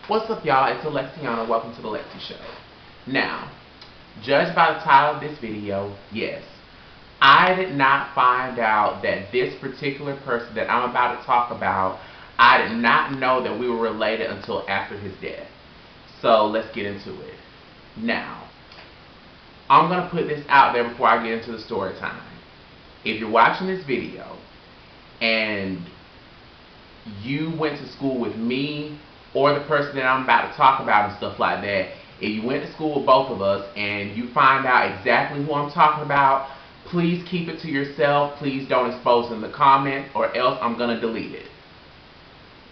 What's up, y'all? It's Alexiana. Welcome to the Lexi Show. Now, judged by the title of this video, yes, I did not find out that this particular person that I'm about to talk about, I did not know that we were related until after his death. So let's get into it. Now, I'm going to put this out there before I get into the story time. If you're watching this video and you went to school with me or the person that I'm about to talk about and stuff like that, if you went to school with both of us and you find out exactly who I'm talking about, please keep it to yourself. Please don't expose it in the comments or else I'm going to delete it.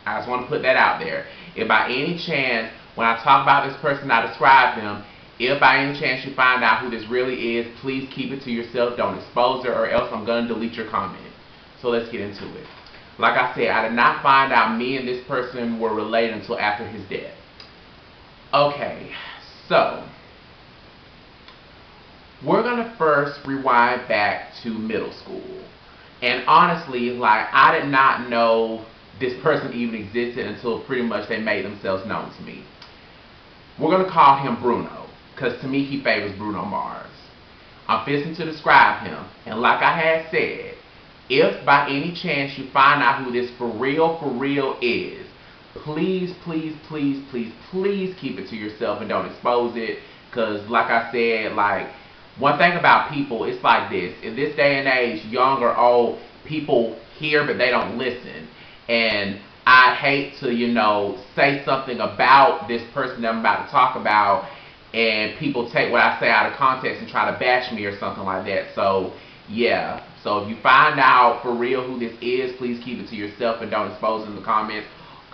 I just want to put that out there. If by any chance, when I talk about this person, I describe them, if by any chance you find out who this really is, please keep it to yourself. Don't expose it or else I'm going to delete your comment. So let's get into it. Like I said, I did not find out me and this person were related until after his death. Okay, so we're going to first rewind back to middle school. And honestly, like, I did not know this person even existed until pretty much they made themselves known to me. We're going to call him Bruno, because to me he favors Bruno Mars. I'm fixing to describe him, and like I had said, if by any chance you find out who this for real is, please keep it to yourself and don't expose it. Because like I said, like, one thing about people, it's like this. In this day and age, young or old, people hear but they don't listen. And I hate to, say something about this person that I'm about to talk about and people take what I say out of context and try to bash me or something like that. So, yeah. So if you find out for real who this is, please keep it to yourself and don't expose it in the comments,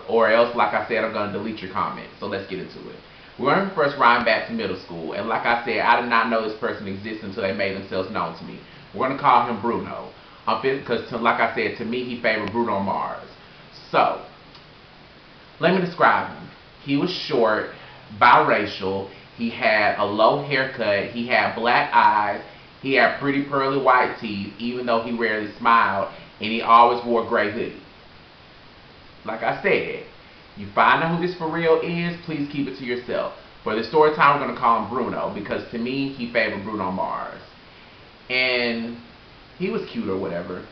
or else, like I said, I'm going to delete your comment. So let's get into it. We're going to first rhyme back to middle school. And like I said, I did not know this person existed until they made themselves known to me. We're going to call him Bruno. Because, like I said, to me, he favored Bruno Mars. So, let me describe him. He was short, biracial, he had a low haircut, he had black eyes, he had pretty pearly white teeth, even though he rarely smiled, and he always wore a gray hoodie. Like I said, you find out who this for real is, please keep it to yourself. For the story time, we're going to call him Bruno, because to me, he favored Bruno Mars. And he was cute or whatever,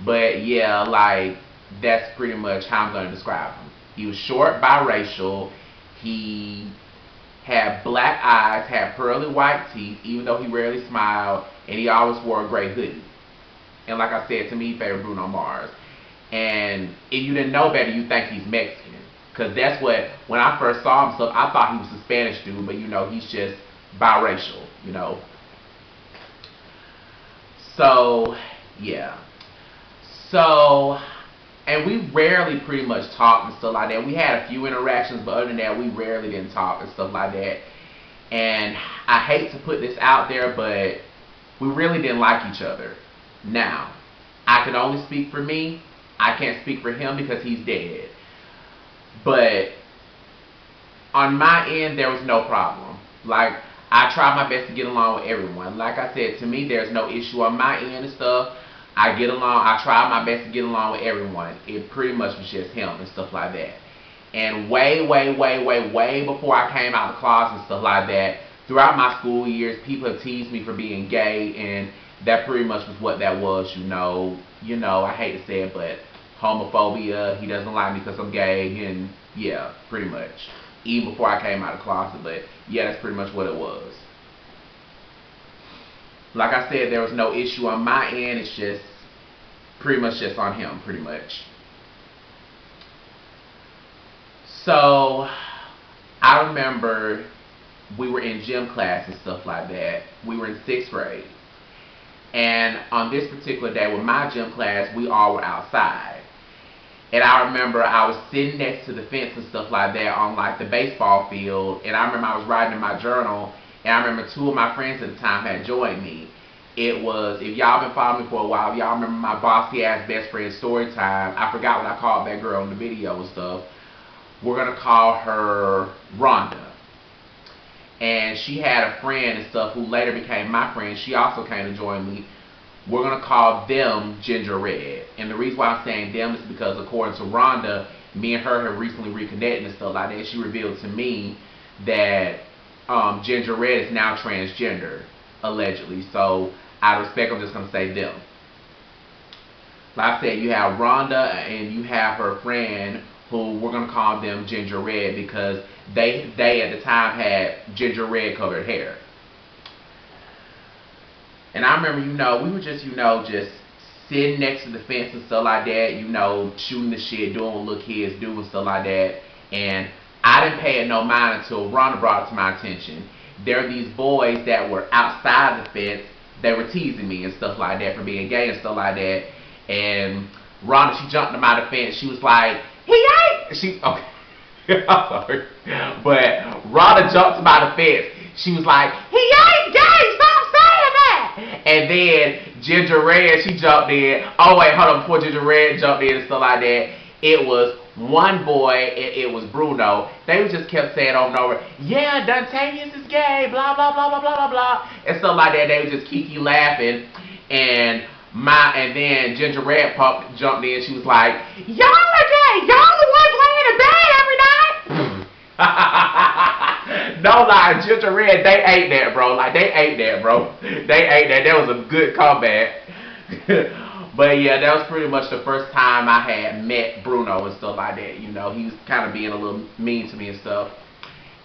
But yeah, like, that's pretty much how I'm going to describe him. He was short, biracial, he had black eyes, had pearly white teeth, even though he rarely smiled, and he always wore a gray hoodie. And like I said, to me, he favored Bruno Mars. And if you didn't know better, you think he's Mexican. Because that's what, when I first saw him, I thought he was a Spanish dude, but he's just biracial, So, yeah. So, and we rarely pretty much talked and stuff like that. We had a few interactions, but other than that, we rarely didn't talk and stuff like that. And I hate to put this out there, but we really didn't like each other. Now, I can only speak for me. I can't speak for him because he's dead. But on my end, there was no problem. Like, I tried my best to get along with everyone. Like I said, to me, there's no issue on my end and stuff. I get along, I try my best to get along with everyone. It pretty much was just him and stuff like that. And way before I came out of the closet and stuff like that, throughout my school years, people have teased me for being gay, and that pretty much was what that was, I hate to say it, but homophobia, he doesn't like me because I'm gay, and yeah, pretty much. Even before I came out of the closet, but yeah, that's pretty much what it was. Like I said, there was no issue on my end. It's just pretty much just on him, pretty much. So, I remember we were in gym class and stuff like that. We were in 6th grade. And on this particular day with my gym class, we all were outside. And I remember I was sitting next to the fence and stuff like that on like the baseball field. And I remember I was writing in my journal. And I remember 2 of my friends at the time had joined me. It was, if y'all been following me for a while, y'all remember my bossy ass best friend story time. I forgot what I called that girl in the video and stuff. We're going to call her Rhonda. And she had a friend and stuff who later became my friend. She also came to join me. We're going to call them Ginger Red. And the reason why I'm saying them is because according to Rhonda, me and her have recently reconnected and stuff like that. She revealed to me that Ginger Red is now transgender, allegedly. So out of respect, I'm just gonna say them. Like I said, you have Rhonda and you have her friend, who we're gonna call them Ginger Red because they at the time had ginger red colored hair. And I remember, we were just, just sitting next to the fence and stuff like that, shooting the shit, doing what little kids do and stuff like that. And I didn't pay it no mind until Rhonda brought it to my attention. There are these boys that were outside the fence. They were teasing me and stuff like that for being gay and stuff like that. And Rhonda, she jumped him out of the fence. She was like, he ain't. Okay. I'm sorry. But Rhonda jumped him out of the fence. She was like, he ain't gay. Stop saying that. And then Ginger Red, she jumped in. Oh, wait, hold on. Before Ginger Red jumped in and stuff like that, it was one boy, it was Bruno. They just kept saying over and over, yeah, Dontavius is gay, blah, blah, blah, blah, blah, blah, blah. And stuff like that. They would just kiki laughing. And then Ginger Red jumped in. She was like, y'all are gay. Y'all the ones laying in bed every night. No lie, Ginger Red, they ate that, bro. Like, they ate that, bro. They ate that. That was a good comeback. But yeah, that was pretty much the first time I had met Bruno and stuff like that. He was kind of being a little mean to me and stuff.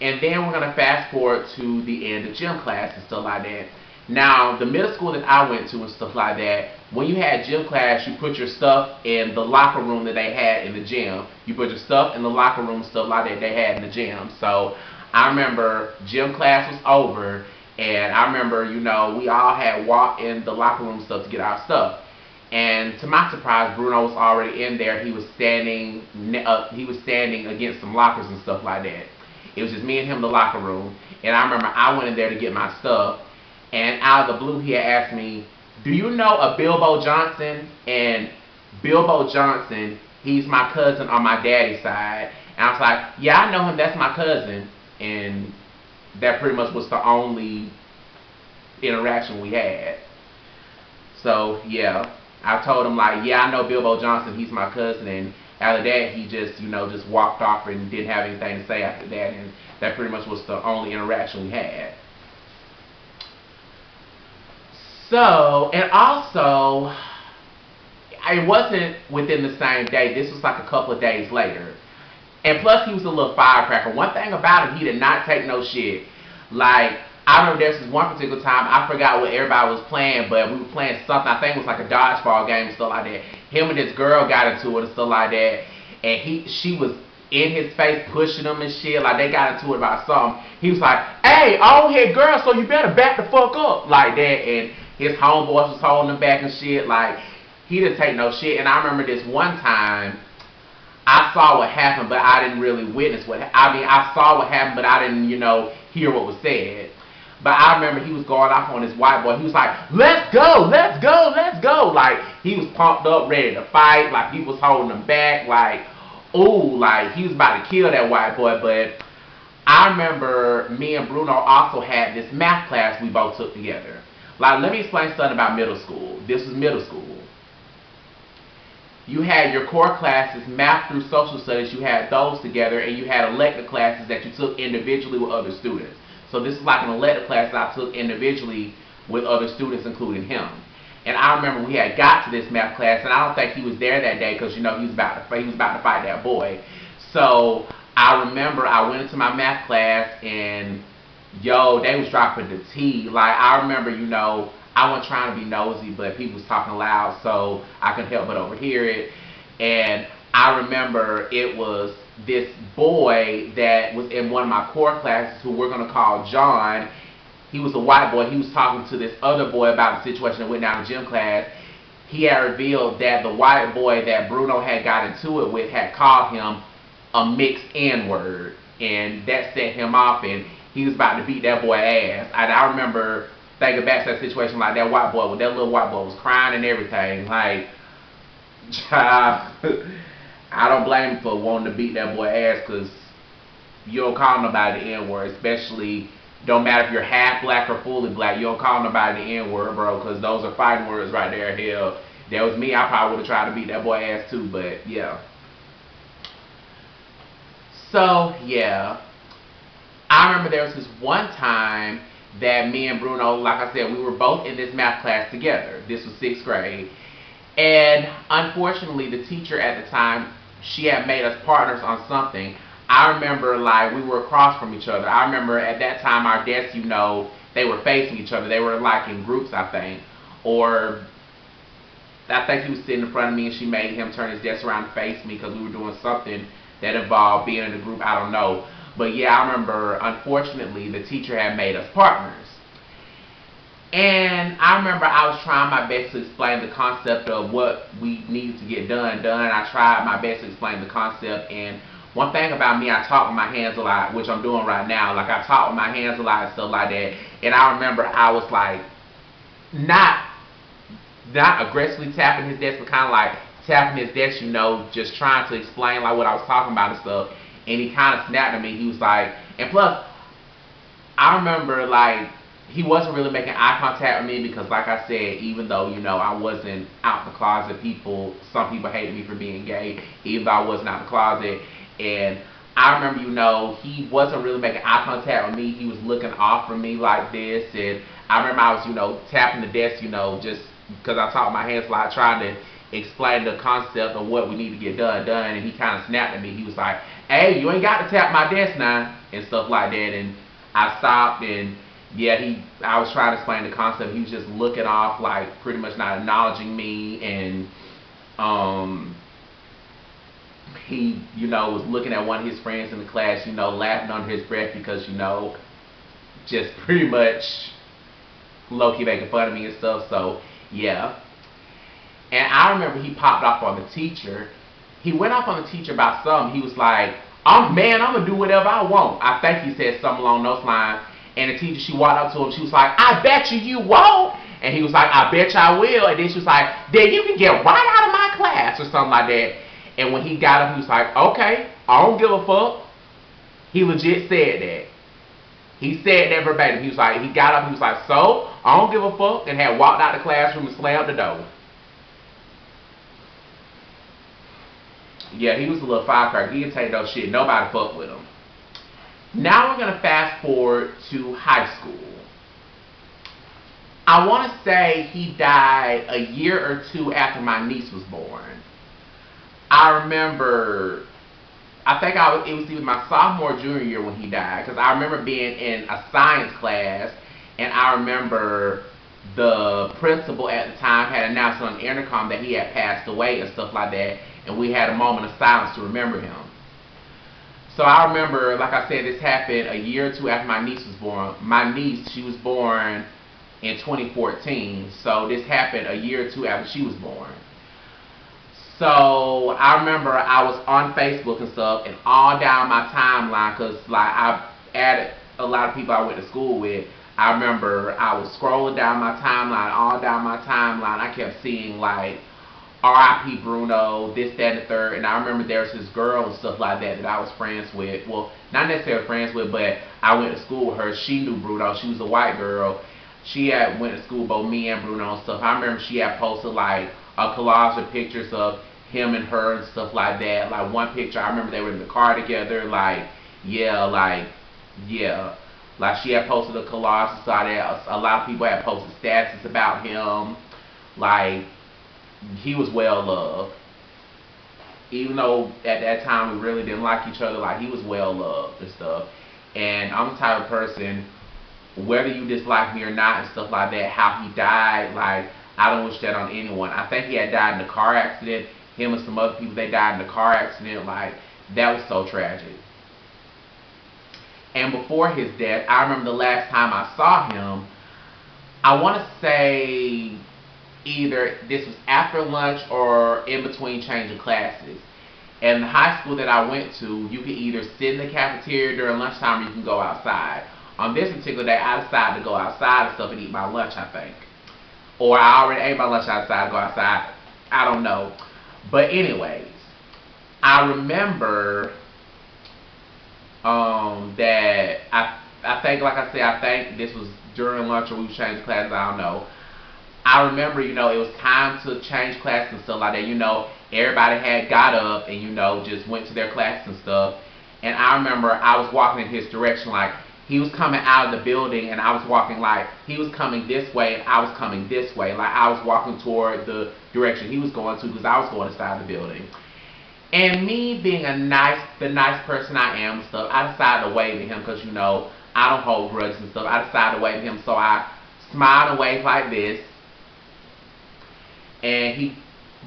And then we're going to fast forward to the end of gym class and stuff like that. Now, the middle school that I went to and stuff like that, when you had gym class, you put your stuff in the locker room that they had in the gym. You put your stuff in the locker room, stuff like that they had in the gym. So I remember gym class was over, and I remember, we all had walked in the locker room stuff to get our stuff. And to my surprise, Bruno was already in there. He was standing against some lockers and stuff like that. It was just me and him in the locker room. And I remember I went in there to get my stuff. And out of the blue, he had asked me, do you know a Bilbo Johnson? And Bilbo Johnson, he's my cousin on my daddy's side. And I was like, yeah, I know him. That's my cousin. And that pretty much was the only interaction we had. So, yeah. I told him, like, yeah, I know Bilbo Johnson, he's my cousin, and after that, he just, just walked off and didn't have anything to say after that, and that pretty much was the only interaction we had. So, and also, it wasn't within the same day. This was like a couple of days later. And plus, he was a little firecracker. One thing about him, he did not take no shit. Like, I remember there was this one particular time, I forgot what everybody was playing, but we were playing something, I think it was like a dodgeball game and stuff like that. Him and this girl got into it and stuff like that, and she was in his face pushing him and shit, like they got into it about something. He was like, hey, old head girl, so you better back the fuck up, like that, and his homeboys was holding him back and shit, like, he didn't take no shit. And I remember this one time, I saw what happened, but I didn't really witness I saw what happened, but I didn't, hear what was said. But I remember he was going off on this white boy. He was like, let's go, let's go, let's go. Like, he was pumped up, ready to fight. Like, he was holding him back. Like, ooh, like, he was about to kill that white boy. But I remember me and Bruno also had this math class we both took together. Like, let me explain something about middle school. This was middle school. You had your core classes, math through social studies. You had those together. And you had elective classes that you took individually with other students. So this is like an elective class that I took individually with other students, including him. And I remember we had got to this math class, and I don't think he was there that day because he was about to fight that boy. So I remember I went into my math class, and yo, they was dropping the tea. Like, I remember, I wasn't trying to be nosy, but people was talking loud, so I couldn't help but overhear it. And I remember it was this boy that was in one of my core classes who we're going to call John. He was a white boy. He was talking to this other boy about the situation that went down in gym class. He had revealed that the white boy that Bruno had got into it with had called him a mixed N-word. And that set him off, and he was about to beat that boy ass. And I remember thinking back to that situation, like that little white boy was crying and everything. Like, I don't blame him for wanting to beat that boy ass, because you don't call nobody the N-word, especially, don't matter if you're half black or fully black, you don't call nobody the N-word, bro, because those are fighting words right there. Hell, if that was me, I probably would have tried to beat that boy ass too, but yeah. So, yeah. I remember there was this one time that me and Bruno, like I said, we were both in this math class together. This was 6th grade. And unfortunately, the teacher at the time, she had made us partners on something. I remember, like, we were across from each other. I remember at that time our desks, they were facing each other. They were, like, in groups, I think. Or I think he was sitting in front of me and she made him turn his desk around and face me because we were doing something that involved being in a group. I don't know. But yeah, I remember, unfortunately, the teacher had made us partners. And I remember I was trying my best to explain the concept of what we needed to get done. I tried my best to explain the concept. And one thing about me, I talk with my hands a lot, which I'm doing right now. Like, I talk with my hands a lot and stuff like that. And I remember I was like, not aggressively tapping his desk, but kind of like tapping his desk, just trying to explain like what I was talking about and stuff. And he kind of snapped at me. He was like, and plus, I remember like he wasn't really making eye contact with me because, like I said, even though I wasn't out the closet, some people hated me for being gay, even though I wasn't out the closet. And I remember, he wasn't really making eye contact with me. He was looking off from me like this, and I remember I was, tapping the desk, just because I talked with my hands a lot, trying to explain the concept of what we need to get done, and he kind of snapped at me. He was like, "Hey, you ain't got to tap my desk now," and stuff like that. And I stopped, and yeah, I was trying to explain the concept. He was just looking off, like pretty much not acknowledging me, and he, was looking at one of his friends in the class, laughing under his breath because, just pretty much low-key making fun of me and stuff. So yeah. And I remember he popped off on the teacher. He went off on the teacher about something. He was like, I'm going to do whatever I want. I think he said something along those lines. And the teacher, she walked up to him. She was like, I bet you won't. And he was like, I bet you I will. And then she was like, then you can get right out of my class or something like that. And when he got up, he was like, okay, I don't give a fuck. He legit said that. He said that verbatim. He was like, he got up, he was like, so, I don't give a fuck. And had walked out the classroom and slammed the door. Yeah, he was a little firecracker. He didn't take no shit. Nobody fucked with him. Now we're going to fast forward to high school. I want to say he died a year or two after my niece was born. I remember, it was either my sophomore or junior year when he died, because I remember being in a science class, and I remember the principal at the time had announced on the intercom that he had passed away and stuff like that, and we had a moment of silence to remember him. So I remember, like I said, this happened a year or two after my niece was born. My niece, she was born in 2014, so this happened a year or two after she was born. So I remember I was on Facebook and stuff, and all down my timeline, because like I've added a lot of people I went to school with. I remember I was scrolling down my timeline, all down my timeline. I kept seeing like R.I.P. Bruno, this, that, and the third. And I remember there was this girl and stuff like that I was friends with. Well, not necessarily friends with, but I went to school with her. She knew Bruno. She was a white girl. She had went to school with both me and Bruno and stuff. I remember she had posted like a collage of pictures of him and her and stuff like that. Like one picture, I remember they were in the car together. Like she had posted a collage and stuff like that. A lot of people had posted statuses about him. Like, he was well loved. Even though at that time we really didn't like each other, like he was well loved and stuff. And I'm the type of person, whether you dislike me or not and stuff like that, how he died, like I don't wish that on anyone. I think he had died in a car accident. Him and some other people, they died in a car accident. Like, that was so tragic. And before his death, I remember the last time I saw him, I want to say either this was after lunch or in between changing classes. And the high school that I went to, you could either sit in the cafeteria during lunchtime or you can go outside. On this particular day, I decided to go outside and stuff and eat my lunch, I think. Or I already ate my lunch outside, go outside. I don't know. But anyways, I remember that I think, like I said, I think this was during lunch or we were changing classes, I don't know. I remember, it was time to change classes and stuff like that. Everybody had got up and, just went to their classes and stuff. And I remember I was walking in his direction, like he was coming out of the building, and I was walking like he was coming this way, and I was coming this way. Like I was walking toward the direction he was going to, because I was going inside the building. And me being the nice person I am and stuff, I decided to wave at him because, you know, I don't hold grudges and stuff. I decided to wave at him, so I smiled and waved like this, and he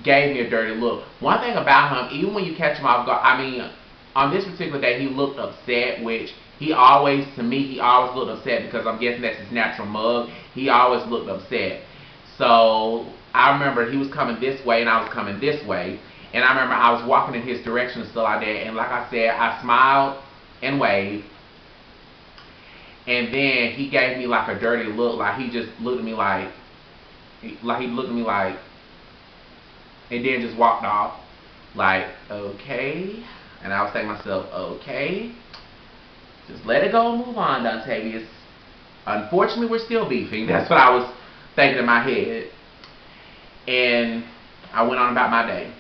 gave me a dirty look. One thing about him, even when you catch him off guard, I mean, on this particular day, he looked upset, which he always looked upset, because I'm guessing that's his natural mug. He always looked upset. So I remember he was coming this way and I was coming this way. And I remember I was walking in his direction and stuff like that. And like I said, I smiled and waved. And then he gave me like a dirty look. Like he just looked at me like he looked at me like, and then just walked off. Like, okay. And I was thinking to myself, okay, just let it go and move on, Dontavius. Unfortunately, we're still beefing. That's what I was thinking in my head. And I went on about my day.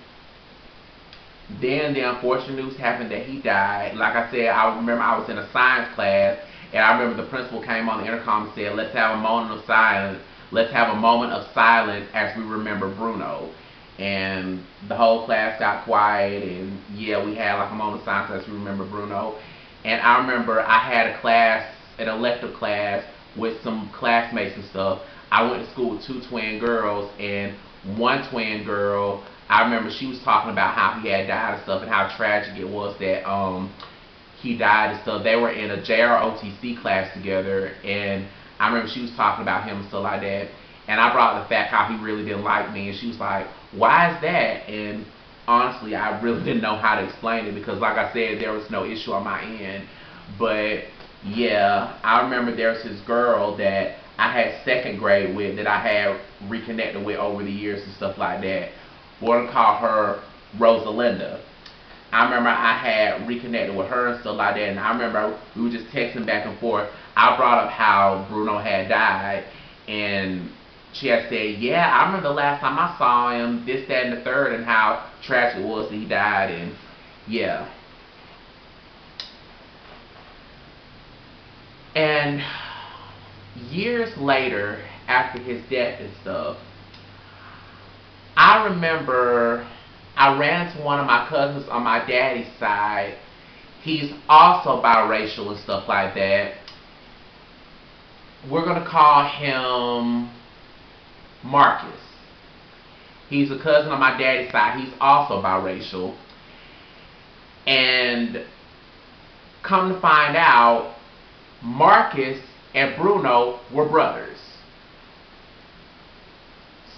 Then the unfortunate news happened that he died. Like I said, I remember I was in a science class, and I remember the principal came on the intercom and said, let's have a moment of silence. Let's have a moment of silence as we remember Bruno. And the whole class got quiet, and yeah, we had like a moment of silence as we remember Bruno. And I remember I had a class, an elective class, with some classmates and stuff. I went to school with 2 twin girls, and one twin girl, I remember she was talking about how he had died and stuff, and how tragic it was that he died and stuff. They were in a JROTC class together, and I remember she was talking about him and stuff like that. And I brought up the fact how he really didn't like me, and she was like, why is that? And honestly, I really didn't know how to explain it, because like I said, there was no issue on my end. But yeah, I remember there was this girl that I had 2nd grade with, that I had reconnected with over the years and stuff like that. We're going to call her Rosalinda. I remember I had reconnected with her and stuff like that, and I remember we were just texting back and forth. I brought up how Bruno had died, and she had said, yeah, I remember the last time I saw him, this, that, and the third, and how tragic it was that he died, and yeah. And years later, after his death and stuff, I remember I ran into one of my cousins on my daddy's side. He's also biracial and stuff like that. We're going to call him Marcus. He's a cousin on my daddy's side. He's also biracial. And come to find out, Marcus and Bruno were brothers.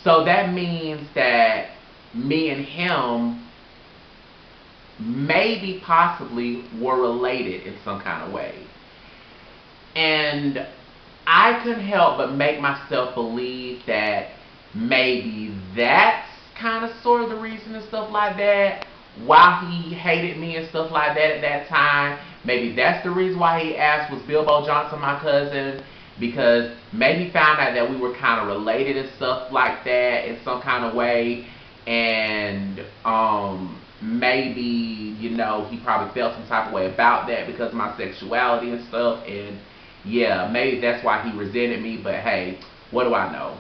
So that means that me and him maybe possibly were related in some kind of way. And I couldn't help but make myself believe that maybe that's kind of sort of the reason and stuff like that, why he hated me and stuff like that at that time. Maybe that's the reason why he asked, was Bilbo Johnson my cousin? Because maybe he found out that we were kind of related and stuff like that in some kind of way. And maybe, you know, he probably felt some type of way about that because of my sexuality and stuff. And yeah, maybe that's why he resented me, but hey, what do I know?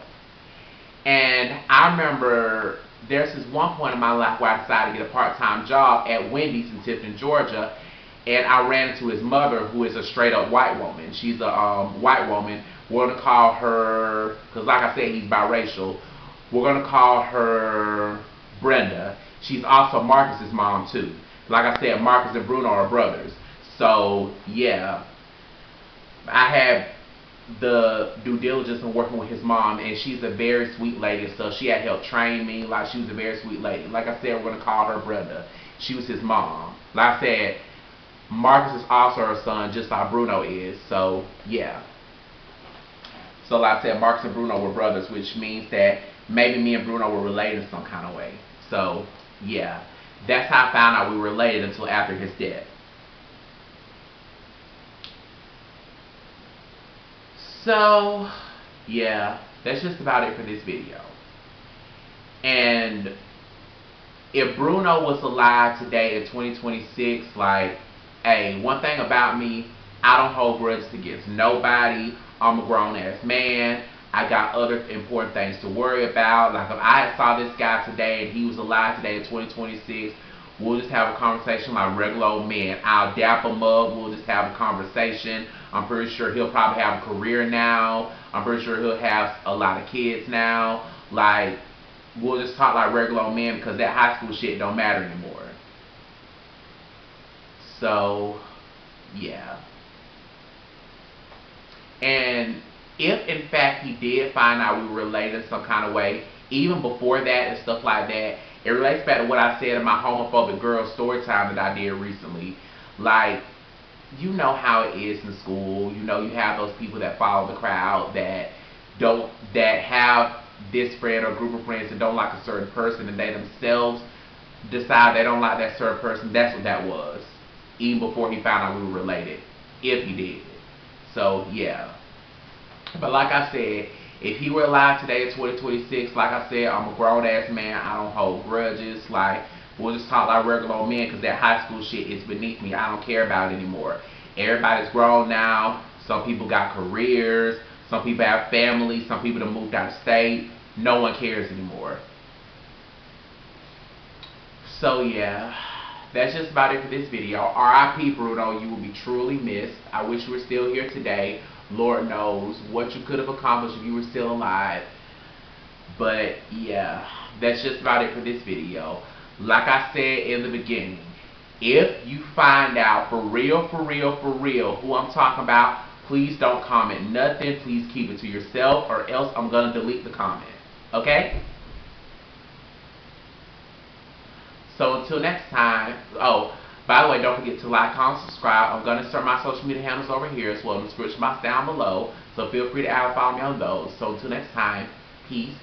And I remember there's this one point in my life where I decided to get a part-time job at Wendy's in Tifton, Georgia, and I ran into his mother, who is a straight-up white woman. She's a white woman. We're going to call her, because like I said, he's biracial, we're going to call her Brenda. She's also Marcus's mom, too. Like I said, Marcus and Bruno are brothers. So, yeah. I had the due diligence in working with his mom, and she's a very sweet lady and stuff. She had helped train me. Like, she was a very sweet lady. Like I said, we're going to call her Brenda. She was his mom. Like I said, Marcus is also her son, just like Bruno is. So, yeah. So, like I said, Marcus and Bruno were brothers, which means that maybe me and Bruno were related in some kind of way. So, yeah. That's how I found out we were related until after his death. So, yeah, that's just about it for this video. And if Bruno was alive today in 2026, like, hey, one thing about me, I don't hold grudges against nobody. I'm a grown ass man. I got other important things to worry about. Like if I saw this guy today and he was alive today in 2026, we'll just have a conversation like regular old men. I'll dap him up. We'll just have a conversation. I'm pretty sure he'll probably have a career now. I'm pretty sure he'll have a lot of kids now. Like, we'll just talk like regular old men because that high school shit don't matter anymore. So, yeah. And if in fact he did find out we were related in some kind of way, even before that and stuff like that, it relates back to what I said in my homophobic girl story time that I did recently. Like, you know how it is in school. You know, you have those people that follow the crowd that have this friend or group of friends that don't like a certain person, and they themselves decide they don't like that certain person. That's what that was, even before he found out we were related, if he did. So yeah. But like I said, if he were alive today in 2026, like I said, I'm a grown ass man. I don't hold grudges. Like, we'll just talk like regular old men because that high school shit is beneath me. I don't care about it anymore. Everybody's grown now. Some people got careers. Some people have families. Some people have moved out of state. No one cares anymore. So yeah, that's just about it for this video. R.I.P. Bruno, you will be truly missed. I wish you were still here today. Lord knows what you could have accomplished if you were still alive. But yeah, that's just about it for this video. Like I said in the beginning, if you find out for real who I'm talking about, please don't comment nothing. Please keep it to yourself, or else I'm going to delete the comment. Okay? So until next time, oh, by the way, don't forget to like, comment, subscribe. I'm going to start my social media handles over here as well in the description box down below. So feel free to add and follow me on those. So until next time, peace.